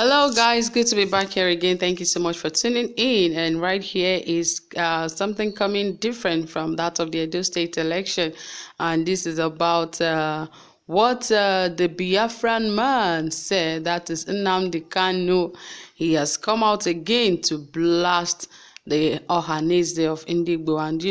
Hello guys, good to be back here again. Thank you so much for tuning in. And right here is something coming different from that of the Edo State election, and this is about what the Biafran man said. That is Nnamdi Kanu. He has come out again to blast the Ohanese of Indigbo, and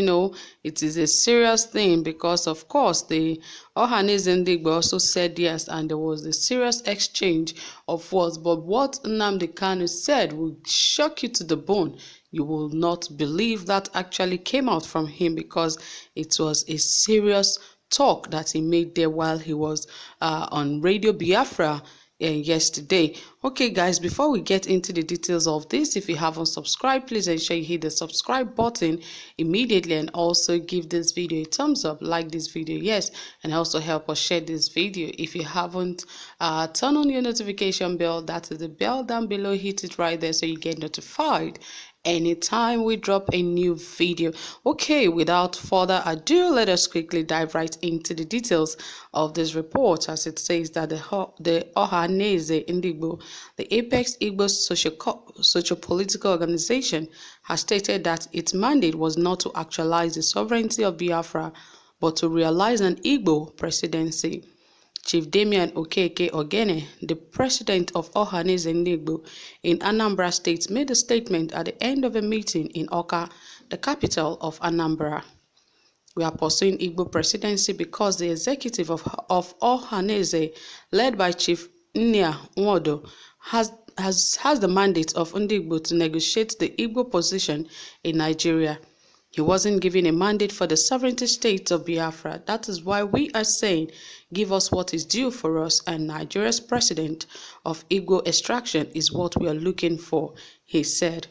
it is a serious thing because of course the Ohanese Indigbo also said yes, and there was a serious exchange of words. But what Nnamdi Kanu said will shock you to the bone. You will not believe that actually came out from him, because it was a serious talk that he made there while he was on Radio Biafra yesterday. Okay guys, before we get into the details of this, if you haven't subscribed, please ensure you hit the subscribe button immediately, and also give this video a thumbs up, like this video, yes, and also help us share this video. If you haven't turn on your notification bell, that is the bell down below, hit it right there so you get notified anytime we drop a new video. Okay, without further ado, let us quickly dive right into the details of this report, as it says that the Ohanese Indigbo, the apex Igbo socio-political organization, has stated that its mandate was not to actualize the sovereignty of Biafra, but to realize an Igbo presidency. Chief Damian Okeke Ogene, the president of Ohanese Ndigbo in Anambra State, made a statement at the end of a meeting in Awka, the capital of Anambra. We are pursuing Igbo presidency because the executive of Ohanese, led by Chief Nnamdi Nwodo, has the mandate of Ndigbo to negotiate the Igbo position in Nigeria. He wasn't given a mandate for the sovereignty state of Biafra. That is why we are saying, give us what is due for us, and Nigeria's president of Igbo extraction is what we are looking for, he said.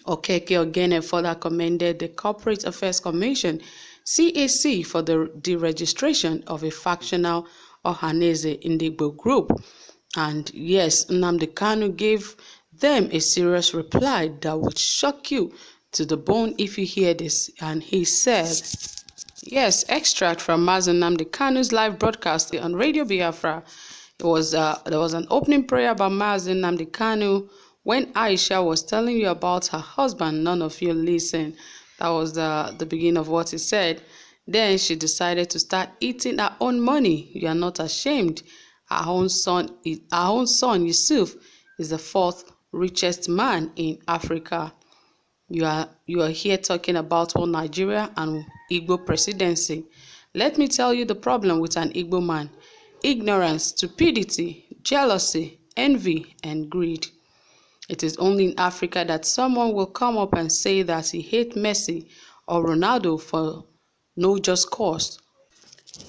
Okeke Ogene further commended the Corporate Affairs Commission, CAC, for the deregistration of a factional Ohanese Ndigbo group. And yes, Nnamdi Kanu gave them a serious reply that would shock you to the bone if you hear this. And he said, yes, extract from Mazi Nnamdi Kanu's live broadcast on Radio Biafra. There was an opening prayer by Mazi Nnamdi Kanu. When Aisha was telling you about her husband, none of you listened. That was the beginning of what he said. Then she decided to start eating her own money. You are not ashamed. Her own son Yusuf, is the fourth richest man in Africa. You are here talking about one Nigeria and Igbo presidency. Let me tell you the problem with an Igbo man: ignorance, stupidity, jealousy, envy, and greed. It is only in Africa that someone will come up and say that he hates Messi or Ronaldo for no just cause.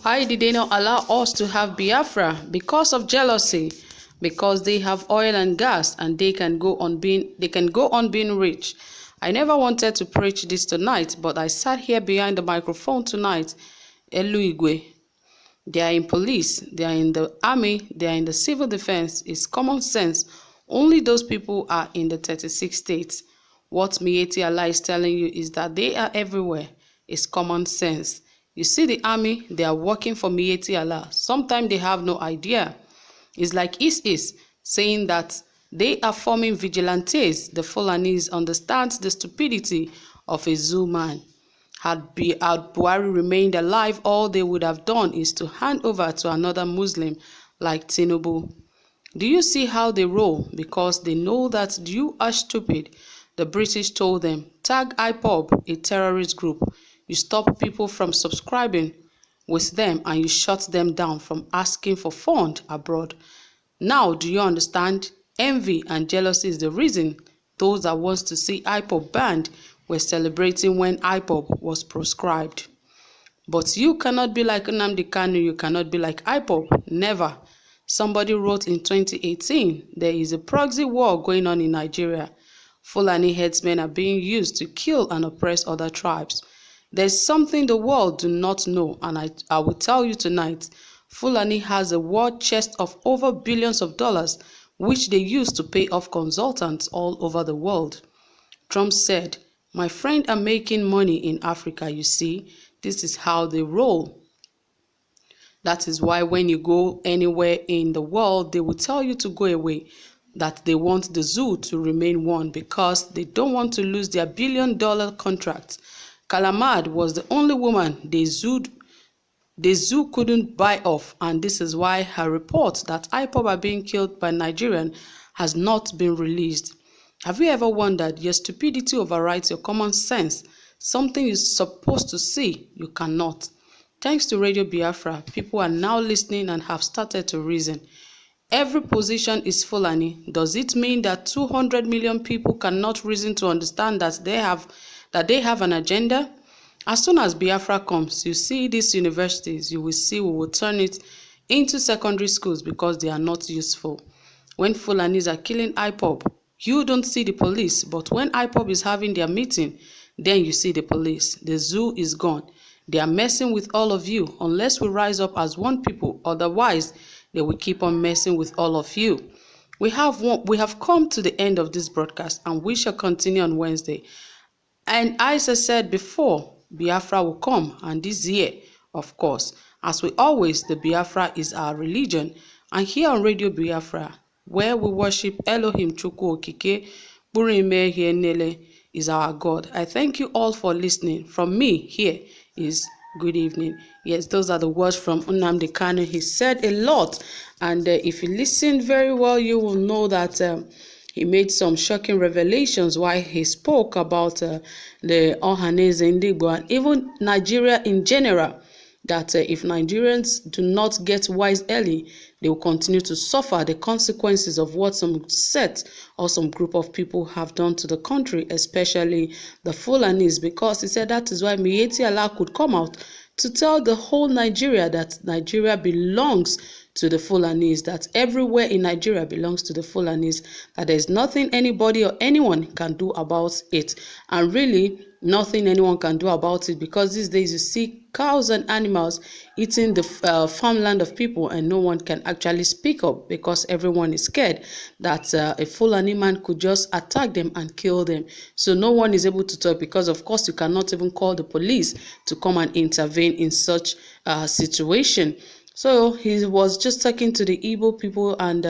Why did they not allow us to have Biafra? Because of jealousy. Because they have oil and gas, and they can go on being rich. I never wanted to preach this tonight, but I sat here behind the microphone tonight. Eluigwe. They are in police, they are in the army, they are in the civil defense. It's common sense. Only those people are in the 36 states. What Miyetti Allah is telling you is that they are everywhere. It's common sense. You see the army, they are working for Miyetti Allah. Sometimes they have no idea. It's like Is saying that they are forming vigilantes. The Fulanis understand the stupidity of a zoo man. Had Buhari remained alive, all they would have done is to hand over to another Muslim like Tinubu. Do you see how they roll? Because they know that you are stupid. The British told them, tag IPOB, a terrorist group. You stop people from subscribing with them, and you shut them down from asking for funds abroad. Now, do you understand? Envy and jealousy is the reason those that wants to see IPOB banned were celebrating when IPOB was proscribed. But you cannot be like Nnamdi Kanu, you cannot be like IPOB, never. Somebody wrote in 2018, there is a proxy war going on in Nigeria. Fulani headsmen are being used to kill and oppress other tribes. There's something the world do not know, and I will tell you tonight. Fulani has a war chest of over billions of dollars, which they use to pay off consultants all over the world. Trump said, my friend are making money in Africa, you see. This is how they roll. That is why when you go anywhere in the world, they will tell you to go away. that they want the zoo to remain one because they don't want to lose their billion-dollar contract. Kalamad was the only woman the zoo couldn't buy off, and this is why her report that IPOB are being killed by Nigerian has not been released. Have you ever wondered your stupidity overrides your common sense? Something you're supposed to see, you cannot. Thanks to Radio Biafra, people are now listening and have started to reason. Every position is Fulani. Does it mean that 200 million people cannot reason to understand that they have an agenda? As soon as Biafra comes, you see these universities, you will see we will turn it into secondary schools because they are not useful. When Fulanis are killing IPOB, you don't see the police, but when IPOB is having their meeting, then you see the police. The zoo is gone. They are messing with all of you unless we rise up as one people, otherwise they will keep on messing with all of you. We have come to the end of this broadcast and we shall continue on Wednesday. And as I said before, Biafra will come, and this year, of course. As we always, the Biafra is our religion. And here on Radio Biafra, where we worship Elohim Chukwu Okike, Burime Hienele is our God. I thank you all for listening. From me, here is good evening. Yes, those are the words from Nnamdi Kanu. He said a lot, and if you listen very well, you will know that he made some shocking revelations while he spoke about the Ohanese Ndigbo and even Nigeria in general, that if Nigerians do not get wise early, they will continue to suffer the consequences of what some set or some group of people have done to the country, especially the Fulanis, because he said that is why Miyetti Allah could come out to tell the whole Nigeria that Nigeria belongs to the Fulanis, that everywhere in Nigeria belongs to the Fulanis, that there's nothing anybody or anyone can do about it. And really, nothing anyone can do about it, because these days you see cows and animals eating the farmland of people, and no one can actually speak up because everyone is scared that a Fulani man could just attack them and kill them. So no one is able to talk because, of course, you cannot even call the police to come and intervene in such situation. So he was just talking to the Igbo people and,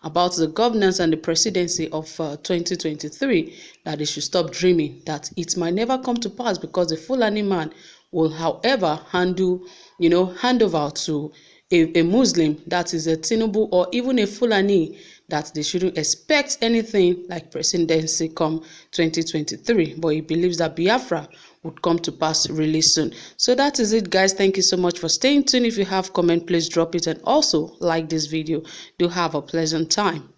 about the governance and the presidency of 2023, that they should stop dreaming, that it might never come to pass because the Fulani man will, however, hand over to a Muslim, that is a Tinubu or even a Fulani, that they shouldn't expect anything like presidency come 2023. But he believes that Biafra would come to pass really soon. So that is it, guys. Thank you so much for staying tuned. If you have comment, please drop it, and also like this video. Do have a pleasant time.